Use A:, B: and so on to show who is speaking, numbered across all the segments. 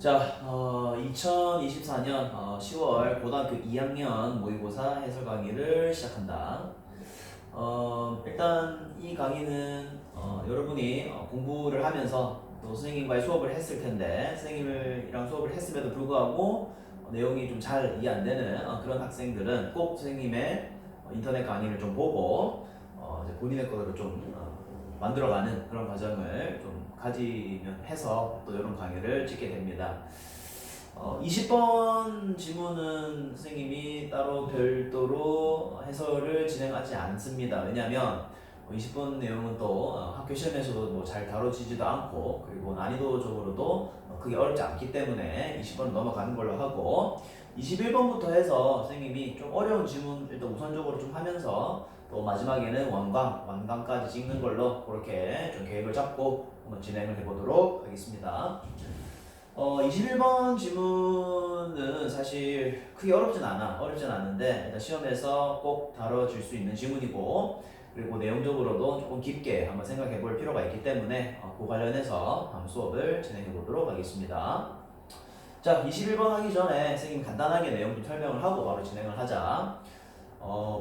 A: 자, 2024년 10월 고등학교 2학년 모의고사 해설 강의를 시작한다. 일단 이 강의는 여러분이 공부를 하면서 또 선생님과의 수업을 했을 텐데 선생님이랑 수업을 했음에도 불구하고 내용이 좀 잘 이해 안 되는 그런 학생들은 꼭 선생님의 인터넷 강의를 좀 보고 이제 본인의 거를 좀 만들어가는 그런 과정을 좀 가지면 해서 또 이런 강의를 찍게 됩니다. 20번 지문은 선생님이 따로 별도로 해설을 진행하지 않습니다. 왜냐하면 20번 내용은 또 학교 시험에서도 뭐 잘 다뤄지지도 않고 그리고 난이도적으로도 그게 어렵지 않기 때문에 20번 넘어가는 걸로 하고 21번부터 해서 선생님이 좀 어려운 지문 일단 우선적으로 좀 하면서 또 마지막에는 완강까지 찍는 걸로 그렇게 좀 계획을 잡고 한번 진행을 해보도록 하겠습니다. 21번 지문은 사실 크게 어렵진 않은데 일단 시험에서 꼭 다뤄질 수 있는 지문이고 그리고 내용적으로도 조금 깊게 한번 생각해 볼 필요가 있기 때문에 그 관련해서 한번 수업을 진행해 보도록 하겠습니다. 자, 21번 하기 전에 선생님 간단하게 내용 좀 설명을 하고 바로 진행을 하자.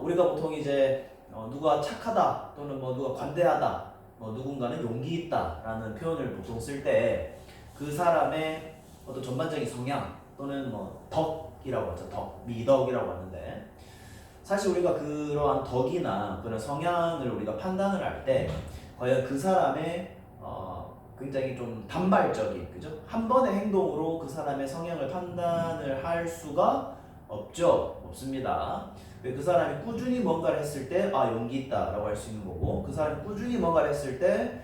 A: 우리가 보통 이제 누가 착하다 또는 뭐 누가 관대하다 누군가는 용기 있다 라는 표현을 보통 쓸 때 그 사람의 어떤 전반적인 성향 또는 뭐 덕이라고 하죠. 미덕이라고 하는데 사실 우리가 그러한 덕이나 그런 성향을 우리가 판단을 할 때 과연 그 사람의 굉장히 좀 단발적인 그죠? 한 번의 행동으로 그 사람의 성향을 판단을 할 수가 없습니다. 그 사람이 꾸준히 뭔가를 했을 때 용기 있다라고 할 수 있는 거고 그 사람이 꾸준히 뭔가를 했을 때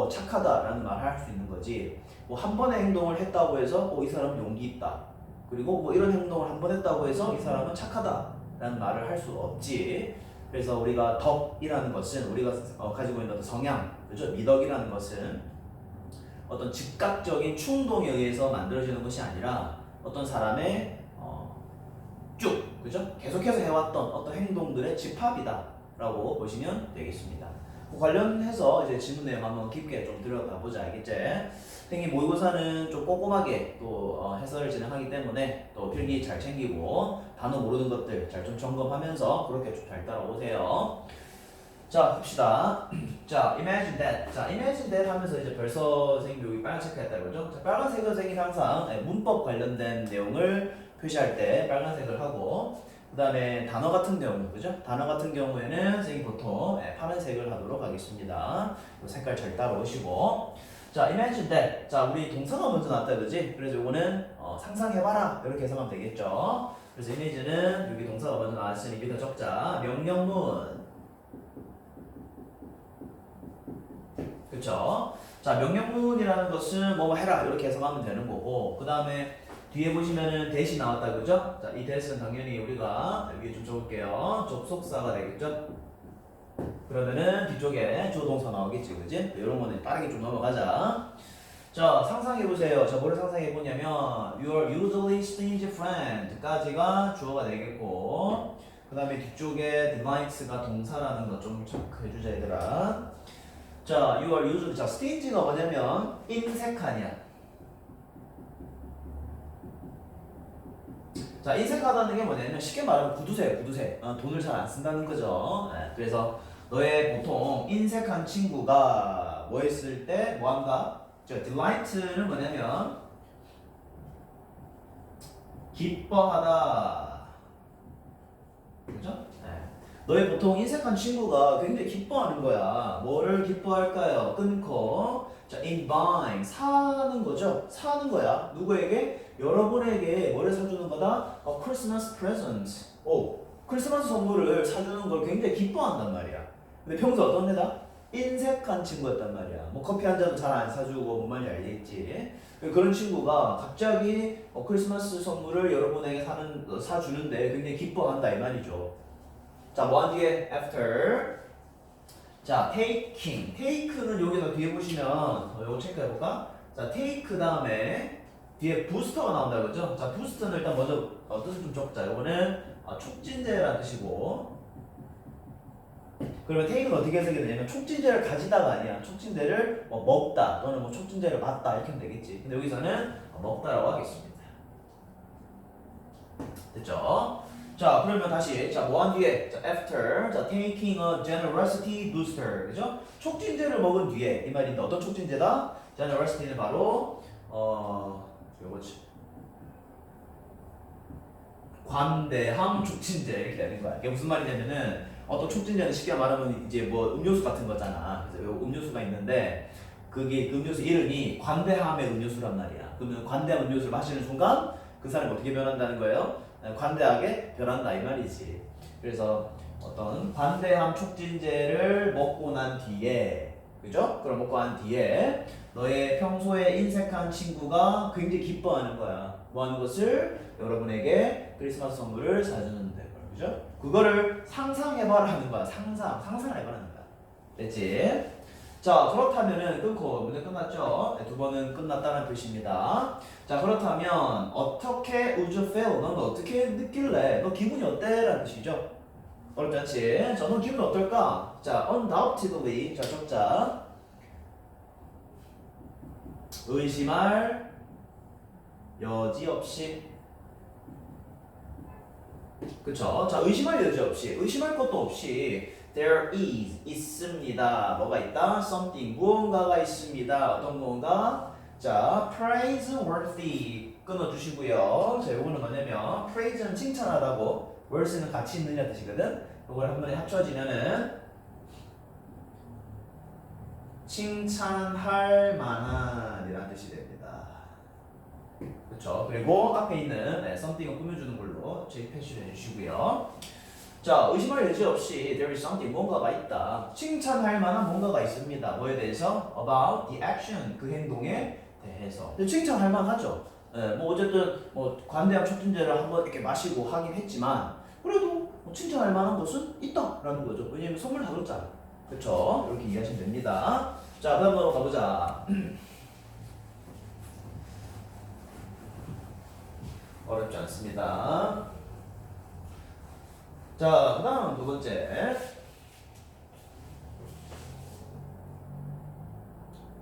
A: 착하다라는 말을 할 수 있는 거지. 뭐 한 번의 행동을 했다고 해서 이 사람은 용기 있다. 그리고 뭐 이런 행동을 한 번 했다고 해서 이 사람은 착하다라는 말을 할 수 없지. 그래서 우리가 덕이라는 것은 우리가 가지고 있는 어떤 성향, 그죠? 미덕이라는 것은 어떤 즉각적인 충동에 의해서 만들어지는 것이 아니라 어떤 사람의 쭉, 그죠? 계속해서 해왔던 어떤 행동들의 집합이다라고 보시면 되겠습니다. 관련해서 이제 지문 내용 한번 깊게 좀 들어가 보자, 알겠지? 선생님 모의고사는 좀 꼼꼼하게 또 해설을 진행하기 때문에 또 필기 잘 챙기고 단어 모르는 것들 잘 좀 점검하면서 그렇게 좀 잘 따라오세요. 자, 봅시다. 자, imagine that. 자, imagine that 하면서 이제 벌써 선생님 여기 빨간 체크했다 이거죠? 자, 빨간색은 선생님이 항상 문법 관련된 내용을 표시할 때 빨간색을 하고 그 다음에 단어 같은 경우, 그죠? 단어 같은 경우에는 선생님 보통 파란색을 하도록 하겠습니다. 색깔 잘 따라오시고 자, imagine that. 자, 우리 동사가 먼저 나왔다 그러지? 그래서 이거는 상상해봐라 이렇게 해석하면 되겠죠? 그래서 image는 여기 동사가 먼저 나왔으니 이게 더 적자. 명령문 그쵸? 자, 명령문이라는 것은 뭐 해라 이렇게 해석하면 되는 거고 그 다음에 뒤에 보시면은 대시 나왔다 그죠? 자, 이 대시는 당연히 우리가 위에 좀 적을게요. 접속사가 되겠죠? 그러면은 뒤쪽에 조동사 나오겠지, 그지? 이런 거는 빠르게 좀 넘어가자. 자, 상상해보세요. 자, 뭐를 상상해보냐면 Your usually stingy friend까지가 주어가 되겠고 그 다음에 뒤쪽에 delights가 동사라는 거 좀 체크해주자 얘들아. 자, you are usually 자, stingy가 뭐냐면 인색하냐. 자, 인색하다는 게 뭐냐면 쉽게 말하면 구두쇠. 돈을 잘 안 쓴다는 거죠. 그래서 너의 보통 인색한 친구가 뭐 했을 때 뭐한다? 자, delight는 뭐냐면 기뻐하다. 그죠? 너의 보통 인색한 친구가 굉장히 기뻐하는 거야. 뭐를 기뻐할까요? 끊고 자, in buying 사는 거죠. 사는 거야. 누구에게? 여러분에게 뭐를 사주는 거다? A Christmas present. 크리스마스 선물을 사주는 걸 굉장히 기뻐한단 말이야. 근데 평소 어떤 애다? 인색한 친구였단 말이야. 뭐 커피 한 잔도 잘 안 사주고 뭔 말인지 알겠지? 그런 친구가 갑자기 크리스마스 선물을 여러분에게 사주는데 굉장히 기뻐한다 이 말이죠. 자, 뭐 한 뒤에 after. 자, take는 여기서 뒤에 보시면 이거 체크해볼까? 자, take 다음에 뒤에 부스터가 나온다 그죠? 자, 부스터는 일단 먼저 뜻을 좀 적자. 이거는 촉진제라는 뜻이고 그러면 take는 어떻게 해석이 되냐면 촉진제를 가지다가 아니야. 촉진제를 뭐 먹다 또는 뭐 촉진제를 맞다 이렇게 하면 되겠지. 근데 여기서는 먹다라고 하겠습니다. 됐죠? 자, 그러면 다시 자, 뭐 한 뒤에 자, after 자, taking a generosity booster 그죠? 촉진제를 먹은 뒤에 이 말인데 어떤 촉진제다? generosity는 바로 요거지. 관대함 촉진제 이렇게 되는 거야. 이게 무슨 말이냐면은 어떤 촉진제는 쉽게 말하면 이제 뭐 음료수 같은 거잖아. 그래서 요 음료수가 있는데 그게 그 음료수 이름이 관대함의 음료수란 말이야. 그러면 관대한 음료수를 마시는 순간 그 사람이 어떻게 변한다는 거예요? 관대하게 변한다 이 말이지. 그래서 어떤 관대함 촉진제를 먹고 난 뒤에 그죠? 그럼 먹고 난 뒤에 너의 평소에 인색한 친구가 굉장히 기뻐하는 거야. 뭐 하는 것을? 여러분에게 크리스마스 선물을 사주는 데 그죠? 그거를 상상해봐라 하는 거야. 상상해봐라는 거야. 됐지? 자, 그렇다면은 끊고 문제 끝났죠? 네, 두 번은 끝났다는 뜻입니다. 자, 그렇다면 어떻게 would you feel? 넌 어떻게 느낄래? 너 기분이 어때? 라는 뜻이죠. 어렵지 않지? 자, 너 기분 어떨까? 자, undoubtedly 자, 적자 의심할 여지 없이 그쵸? 자, 의심할 여지 없이 의심할 것도 없이 there is 있습니다. 뭐가 있다? something 무언가가 있습니다. 어떤 무언가? 자, praiseworthy 끊어주시고요. 자, 요거는 뭐냐면 praise는 칭찬하다고 worthy는 같이 있느냐 뜻이거든. 요걸 한 번에 합쳐지면은 칭찬할 만한이라는 뜻이 됩니다. 그렇죠. 그리고 앞에 있는 something을 꾸며주는 걸로 재패시해 주시고요. 자, 의심할 여지 없이 there is something 뭔가가 있다. 칭찬할 만한 뭔가가 있습니다. 뭐에 대해서? about the action 그 행동에 대해서. 칭찬할 만하죠. 뭐 어쨌든 뭐 관대한 촉진제를 한번 이렇게 마시고 하긴 했지만 그래도 뭐 칭찬할 만한 것은 있다라는 거죠. 왜냐면 선물 다 줬잖아. 그렇죠. 이렇게 이해하시면 됩니다. 자, 다음으로 가보자. 어렵지 않습니다. 자, 그 다음 두 번째.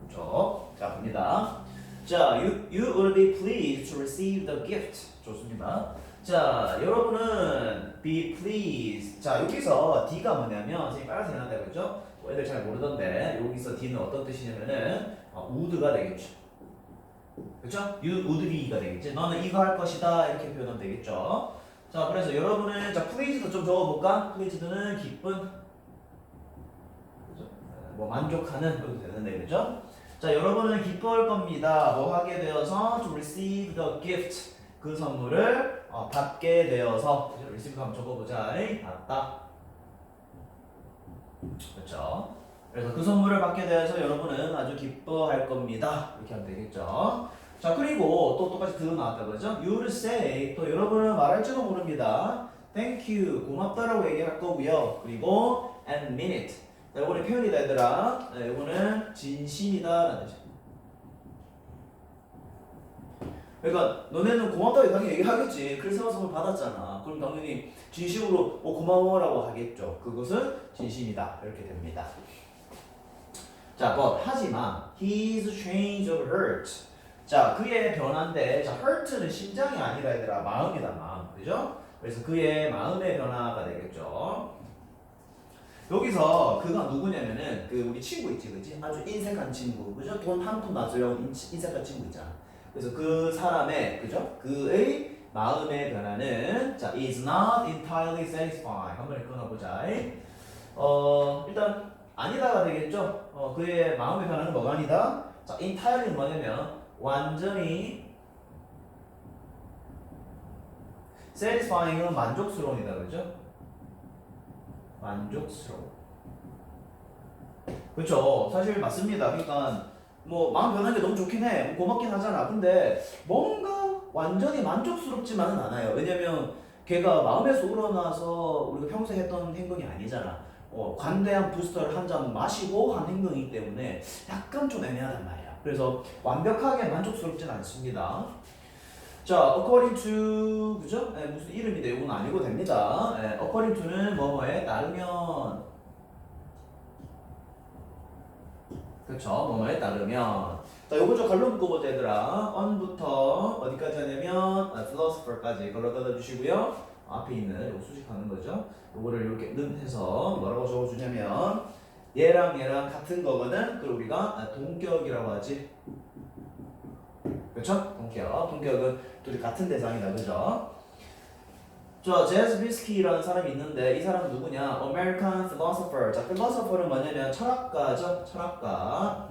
A: 그렇죠. 자, 봅니다. 자, you will be pleased to receive the gift. 좋습니다. 자, 여러분은 be pleased. 자, 여기서 D가 뭐냐면, 선생님 빨간색 해놨다 그랬죠? 뭐 애들 잘 모르던데, 여기서 D는 어떤 뜻이냐면은, would가 되겠죠. 그쵸? You would be가 되겠지. 너는 이거 할 것이다. 이렇게 표현하면 되겠죠. 자, 그래서 여러분은, 자, pleased도 좀 적어볼까? pleased는 기쁜, 그죠? 뭐, 만족하는, 그렇게 되는데, 그죠? 자, 여러분은 기뻐할 겁니다. 뭐 하게 되어서, to receive the gift. 그 선물을 받게 되어서, 그죠? receive 한번 적어보자. 받다. 그렇죠? 그래서 그 선물을 받게 되어서 여러분은 아주 기뻐할 겁니다. 이렇게 하면 되겠죠? 자, 그리고 또 똑같이 들어 나왔다 그러죠? You'll say, 또 여러분은 말할지도 모릅니다. Thank you, 고맙다라고 얘기할 거고요. 그리고 and mean it. 자, 이거는 표현이다 얘들아. 네, 이거는 진심이다 라는 뜻이야. 그러니까 너네는 고맙다고 당연히 얘기하겠지. 크리스마스 선물 받았잖아. 그럼 당연히 진심으로 고마워라고 하겠죠. 그것은 진심이다. 이렇게 됩니다. 자, but 하지만 his change of heart. 자, 그의 변화인데, 자, hurt는 심장이 아니라 얘들아 마음이다 마음, 그죠? 그래서 그의 마음의 변화가 되겠죠. 여기서 그가 누구냐면은 그 우리 친구 있지, 그지? 아주 인색한 친구, 그죠? 돈 한 푼 놔주려고 인색한 친구 있잖아. 그래서 그 사람의, 그죠? 그의 마음의 변화는 자, is not entirely satisfying. 한번 끊어보자. 일단 아니다가 되겠죠. 그의 마음의 변화는 뭐가 아니다? 자, entirely는 뭐냐면 완전히 satisfying은 만족스러운이다, 그죠? 만족스러워. 그렇죠. 사실 맞습니다. 그러니까 뭐 마음 변하는 게 너무 좋긴 해. 고맙긴 하잖아. 근데 뭔가 완전히 만족스럽지만은 않아요. 왜냐면 걔가 마음에서 우러나서 우리가 평소에 했던 행동이 아니잖아. 관대한 부스터를 한 잔 마시고 한 행동이기 때문에 약간 좀 애매하단 말이야. 그래서 완벽하게 만족스럽진 않습니다. 자, according to 그죠? 무슨 이름인데 이건 아니고 됩니다. according to는 뭐뭐에 따르면 그렇죠. 뭐뭐에 따르면. 자, 요거 좀 갈로 묶어보자 얘들아. on부터 어디까지 하냐면 philosopher까지 걸러다 주시고요. 앞에 있는 요 수식하는 거죠. 요거를 이렇게 해서 뭐라고 적어주냐면 얘랑 같은 거거든. 그걸 우리가 동격이라고 하지. 그렇죠? 동격은 둘이 같은 대상이다. 그죠? 자, 제스 비스키라는 사람이 있는데 이 사람은 누구냐? American philosopher. 자, philosopher는 뭐냐면 철학가죠. 철학가.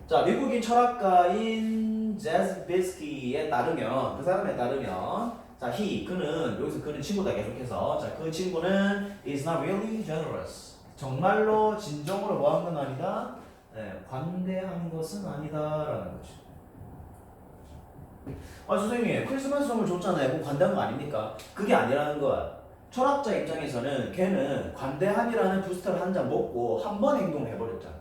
A: 자, 미국인 철학가인 제스 비스키에 따르면 그 사람에 따르면 자, 그는 그는 친구다 계속해서 자, 그 친구는 is not really generous. 정말로 진정으로 뭐한 건 아니다. 네, 관대한 것은 아니다라는 거죠. 아 선생님 크리스마스 선물 줬잖아요. 그럼 관대한 거 아닙니까? 그게 아니라는 거야. 철학자 입장에서는 걔는 관대함이라는 부스터를 한 잔 먹고 한 번 행동을 해버렸잖아.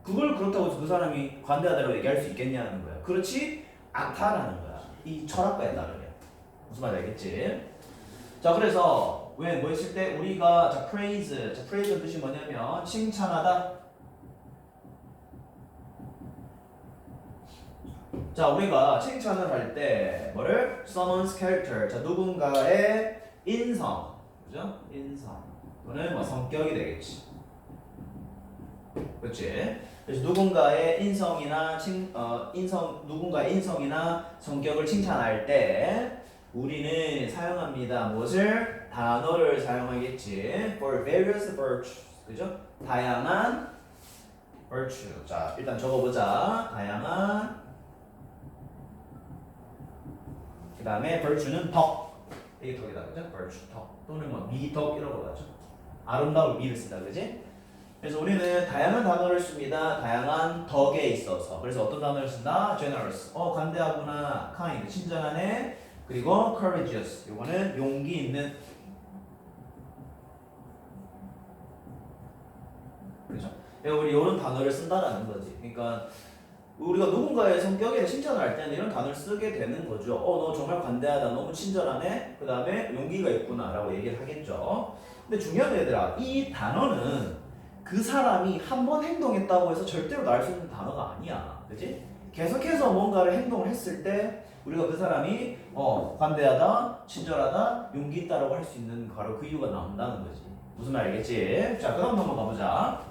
A: 그걸 그렇다고 해서 그 사람이 관대하다고 얘기할 수 있겠냐는 거야. 그렇지 않다라는 거야. 이 철학가에 따르면. 무슨 말인지 알겠지? 자 그래서 왜 뭐 했을 때 우리가 자 praise의 뜻이 뭐냐면 칭찬하다. 자 우리가 칭찬을 할 때 뭐를? someone's character. 자 누군가의 인성. 그죠? 인성. 또는 뭐 성격이 되겠지. 그렇지? 그래서 누군가의 누군가의 인성이나 성격을 칭찬할 때 우리는 사용합니다. 무엇을? 단어를 사용하겠지. For various virtues. 그죠? 다양한 virtue. 자, 일단 적어보자. 다양한. 그 다음에 virtue는 덕. 이게 덕이다. 그죠? virtue, 덕. 또는 뭐 미덕 이라고 하죠. 아름다울 미를 쓰다. 그지? 그래서 우리는 다양한 단어를 씁니다. 다양한 덕에 있어서. 그래서 어떤 단어를 쓴다? generous. 관대하구나. kind. 친절하네. 그리고 courageous. 요거는 용기 있는. 그렇죠? 우리 이런 단어를 쓴다라는 거지. 그러니까 우리가 누군가의 성격에 칭찬을 할 때는 이런 단어를 쓰게 되는 거죠. 너 정말 관대하다. 너무 친절하네. 그 다음에 용기가 있구나. 라고 얘기를 하겠죠. 근데 중요한 게 얘들아. 이 단어는 그 사람이 한 번 행동했다고 해서 절대로 나올 수 있는 단어가 아니야. 그치? 계속해서 뭔가를 행동을 했을 때 우리가 그 사람이 관대하다, 친절하다, 용기 있다라고 할 수 있는 바로 그 이유가 나온다는 거지. 무슨 말 알겠지? 자, 그럼 한번 가보자.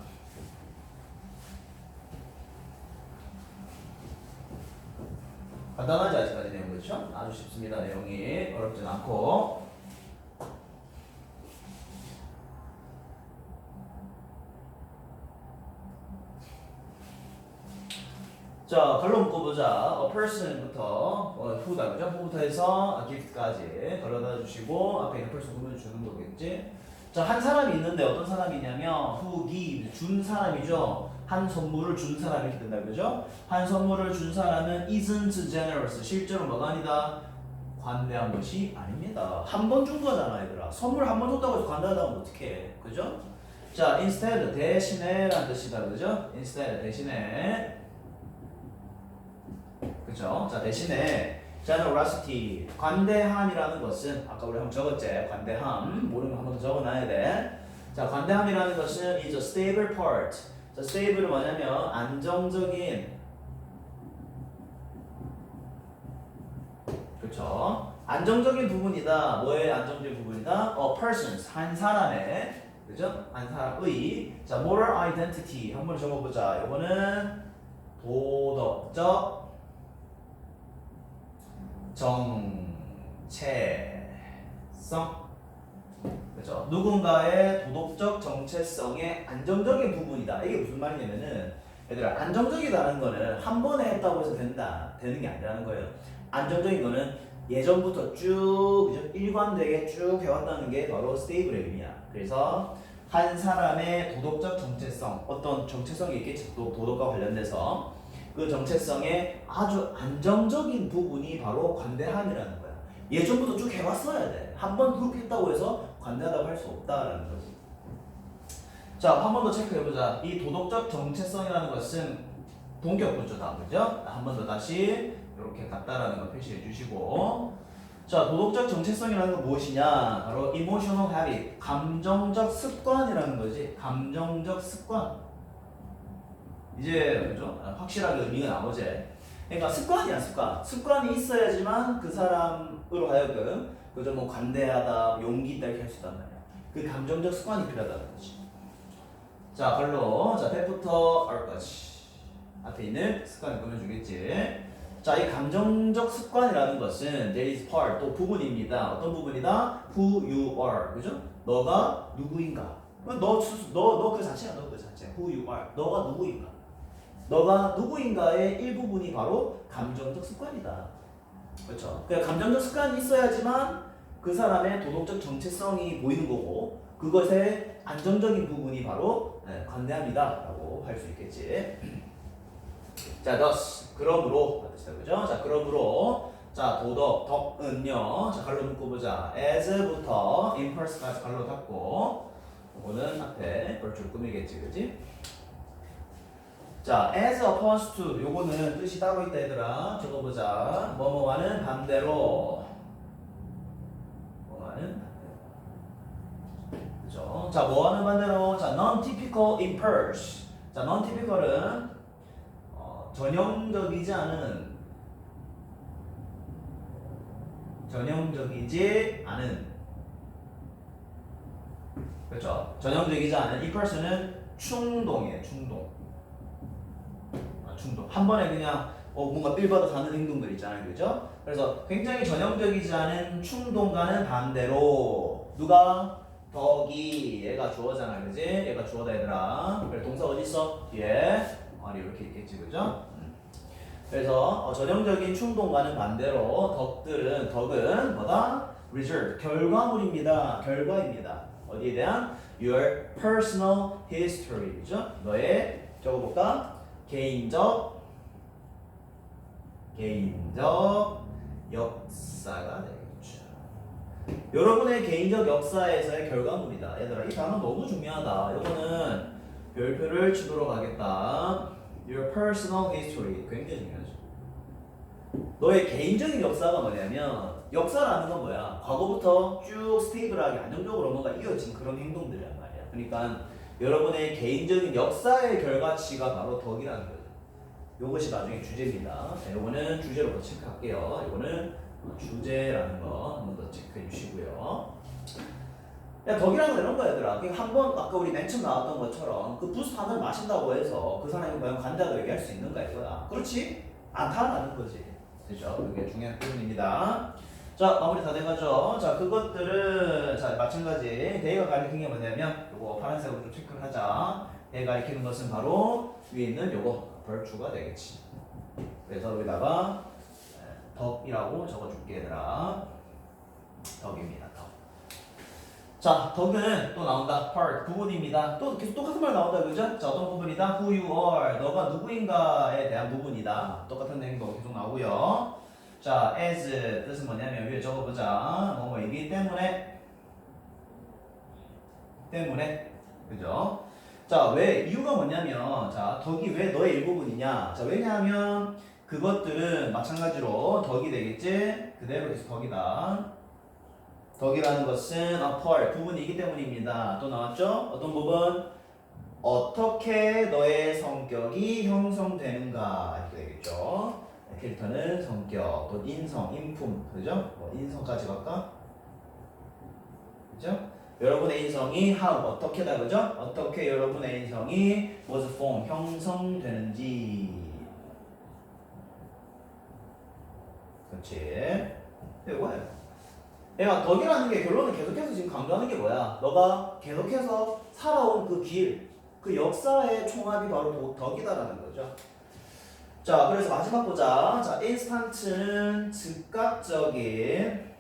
A: 간단하지 아직까지 내용 그렇죠? 아주 쉽습니다. 내용이 어렵진 않고. 자, 갈로 묶어보자. A person부터 who다 그죠? who부터 해서 gift까지 걸어다 주시고 앞에 있는 person 구분 주는 거겠지? 자, 한 사람이 있는데 어떤 사람이냐면 who give 준 사람이죠. 한 선물을 준 사람이 이렇게 된다 그죠? 한 선물을 준 사람은 isn't generous. 실제로 뭐가 아니다? 관대한 것이 아닙니다. 한 번 준 거잖아, 얘들아. 선물 한 번 줬다고 해서 관대하다고 하면 어떡해? 그죠? 자, instead 대신에 라는 뜻이다 그죠? instead 대신에. 그죠? 자, 대신에 generosity 관대함이라는 것은 아까 우리 한번 적었지? 관대함 모르면 한 번 더 적어놔야 돼. 자, 관대함이라는 것은 is a stable part. 자, stable은 뭐냐면 안정적인. 그렇죠? 안정적인 부분이다. 뭐의 안정적인 부분이다? persons 한 사람의. 그죠? 한 사람의. 자, moral identity 한번 적어보자. 이거는 도덕적 정체성. 그렇죠? 누군가의 도덕적 정체성의 안정적인 부분이다. 이게 무슨 말이냐면은 얘들아 안정적이다는 거는 한 번에 했다고 해서 되는 게 아니라는 거예요. 안정적인 거는 예전부터 쭉 그죠? 일관되게 쭉 해왔다는 게 바로 스테이블의 의미야. 그래서 한 사람의 도덕적 정체성 어떤 정체성이 있겠지. 또 도덕과 관련돼서 그 정체성의 아주 안정적인 부분이 바로 관대함이라는 거야. 예전부터 쭉 해왔어야 돼. 한 번 그렇게 했다고 해서 관대하다고 할 수 없다라는 거지. 자, 한 번 더 체크해보자. 이 도덕적 정체성이라는 것은 동격분조다. 그죠? 한 번 더 다시 이렇게 같다라는 거 표시해 주시고. 자, 도덕적 정체성이라는 건 무엇이냐? 바로 emotional habit, 감정적 습관이라는 거지. 감정적 습관. 이제 그죠? 확실하게 의미가 나오지. 그러니까 습관이야, 습관. 습관이 있어야지만 그 사람으로 하여금 그죠? 뭐 관대하다, 용기 있다 이렇게 할 수 있단 말이야. 그 감정적 습관이 필요하다는 거지. 자, 걸로 자, 때부터 R까지 앞에 있는 습관을 보여주겠지. 자, 이 감정적 습관이라는 것은 there is part, 또 부분입니다. 어떤 부분이다? Who you are, 그죠? 너가 누구인가? 너 그 자체야, 너 그 자체. Who you are, 너가 누구인가? 너가 누구인가의 일부분이 바로 감정적 습관이다. 그렇죠? 그러니까 감정적 습관이 있어야지만 그 사람의 도덕적 정체성이 보이는 거고 그것의 안정적인 부분이 바로 관대함이다라고 할 수 있겠지. 자, thus 그러므로 그죠? 자, 그러므로 자, 도덕 덕은요. 자, 갈로 묶어보자. as부터 impulse까지 갈로 닫고 이거는 앞에 벌줄 꾸미겠지, 그지? 자, as opposed to 요거는 뜻이 따로 있다 얘들아. 적어보자. 뭐뭐와는 반대로. 뭐와는 반대로. 그죠? 자, 뭐와는 반대로. 자, non-typical impulse. 자, non-typical은 전형적이지 않은 그렇죠? 전형적이지 않은 impulse는 충동이에요. 충동. 한 번에 그냥 뭔가 빌받아서 하는 행동들 있잖아요, 그죠? 그래서 굉장히 전형적이지 않은 충동과는 반대로 누가 덕이 얘가 주어잖아, 그지? 얘가 주어다 얘들아. 그래 동사 어디 있어? 뒤에 이렇게 있겠지, 그죠? 그래서 전형적인 충동과는 반대로 덕은 뭐다? result, 결과물입니다. 결과입니다. 어디에 대한? your personal history, 그죠? 너의 적어볼까? 개인적 역사가 되겠죠. 여러분의 개인적 역사에서의 결과물이다. 얘들아, 이 단어 너무 중요하다. 이거는 별표를 치도록 하겠다. Your personal history 굉장히 중요하죠. 너의 개인적인 역사가 뭐냐면 역사라는 건 뭐야? 과거부터 쭉 스테이블하게 안정적으로 뭔가 이어진 그런 행동들이란 말이야. 그러니까 여러분의 개인적인 역사의 결과치가 바로 덕이라는 거죠. 요것이 나중에 주제입니다. 네, 요거는 주제로 더 체크할게요. 요거는 주제라는 거 한번 더 체크해 주시고요. 야, 덕이라는 건 이런 거야, 얘들아. 한번 아까 우리 맨 처음 나왔던 것처럼 그 부스 한 잔 마신다고 해서 그 사람이 과연 간다고 얘기할 수 있는가 이거야. 그렇지? 않다라는 거지. 그죠? 그게 중요한 부분입니다. 자, 마무리 다 돼가죠. 자, 그것들은 자 마찬가지 대가 가리키는 게 뭐냐면 요거 파란색으로 좀 체크를 하자. 대가 가리키는 것은 바로 위에 있는 요거 벌주가 되겠지. 그래서 여기다가 덕이라고 적어줄게 얘들아. 덕입니다. 덕. 자, 덕은 또 나온다. part 부분입니다. 또 계속 똑같은 말 나온다, 그죠? 자, 어떤 부분이다? who you are, 너가 누구인가에 대한 부분이다. 똑같은 행동 계속 나오고요. 자, as 뜻은 뭐냐면 위에 적어보자. 뭐뭐이기 때문에 그죠? 자, 왜 이유가 뭐냐면 자, 덕이 왜 너의 일부분이냐? 자, 왜냐하면 그것들은 마찬가지로 덕이 되겠지? 그대로 해서 덕이다. 덕이라는 것은 a part 부분이기 때문입니다. 또 나왔죠? 어떤 부분? 어떻게 너의 성격이 형성되는가 이렇게 되겠죠. 캐릭터는 성격, 또 인성, 인품, 그죠? 인성까지 갈까? 그죠? 여러분의 인성이 how 어떻게다, 그죠? 어떻게 여러분의 인성이 was formed 형성되는지. 그렇지? 이거예요. 얘가 덕이라는 게 결론은 계속해서 지금 강조하는 게 뭐야? 너가 계속해서 살아온 그 길, 그 역사의 총합이 바로 덕이다라는 거죠. 자, 그래서 마지막 보자. 자, 인스턴트는 즉각적인,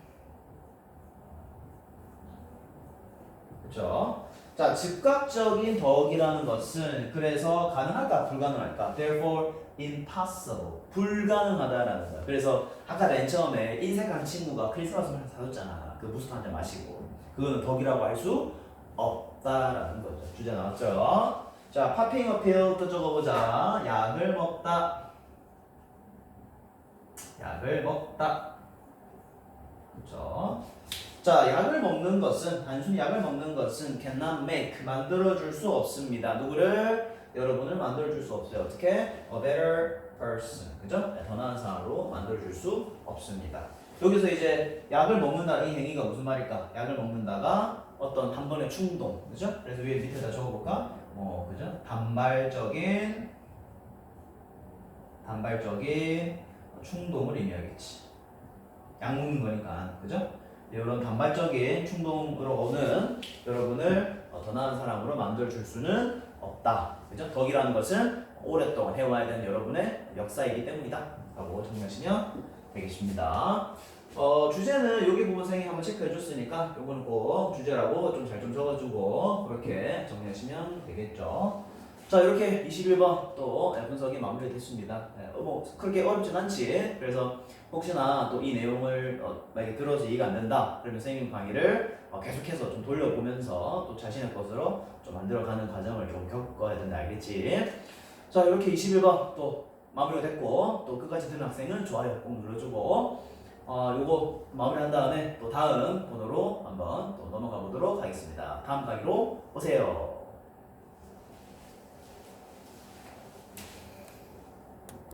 A: 그렇죠? 자, 즉각적인 덕이라는 것은 그래서 가능할까 불가능할까? Therefore impossible 불가능하다라는 거야. 그래서 아까 맨 처음에 인색한 친구가 크리스마스 만 사줬잖아. 그 무스터 한잔 마시고 그거는 덕이라고 할 수 없다라는 거죠. 주제 나왔죠? 자, popping a pill 또 적어보자. 약을 먹다. 그렇죠? 자, 약을 먹는 것은 단순히 약을 먹는 것은 cannot make 만들어줄 수 없습니다. 누구를? 여러분을 만들어줄 수 없어요. 어떻게? A better person. 그죠? 더 나은 사람으로 만들어줄 수 없습니다. 여기서 이제 약을 먹는다 이 행위가 무슨 말일까? 약을 먹는다가 어떤 한 번의 충동, 그죠? 그래서 위에 밑에다 적어볼까? 그죠? 단발적인 충동을 의미하겠지. 약 먹는 거니까, 그죠? 이런 단발적인 충동으로 오는 여러분을 더 나은 사람으로 만들어줄 수는 없다. 그죠? 덕이라는 것은 오랫동안 해와야 되는 여러분의 역사이기 때문이다. 라고 정리하시면 되겠습니다. 주제는 여기 부분 선생님이 한번 체크해 줬으니까 요거는 꼭 주제라고 좀 잘 좀 적어주고 그렇게 정리하시면 되겠죠. 자, 이렇게 21번 또 분석이 마무리됐습니다. 그렇게 어렵진 않지. 그래서 혹시나 또 이 내용을 만약에 들어서 이해가 안 된다 그러면 선생님 강의를 계속해서 좀 돌려보면서 또 자신의 것으로 좀 만들어가는 과정을 좀 겪어야 된다. 알겠지? 자, 이렇게 21번 또 마무리가 됐고 또 끝까지 들은 학생은 좋아요 꼭 눌러주고 요거 마무리한 다음에 또 다음 번호로 한번 또 넘어가 보도록 하겠습니다. 다음 강의로 오세요.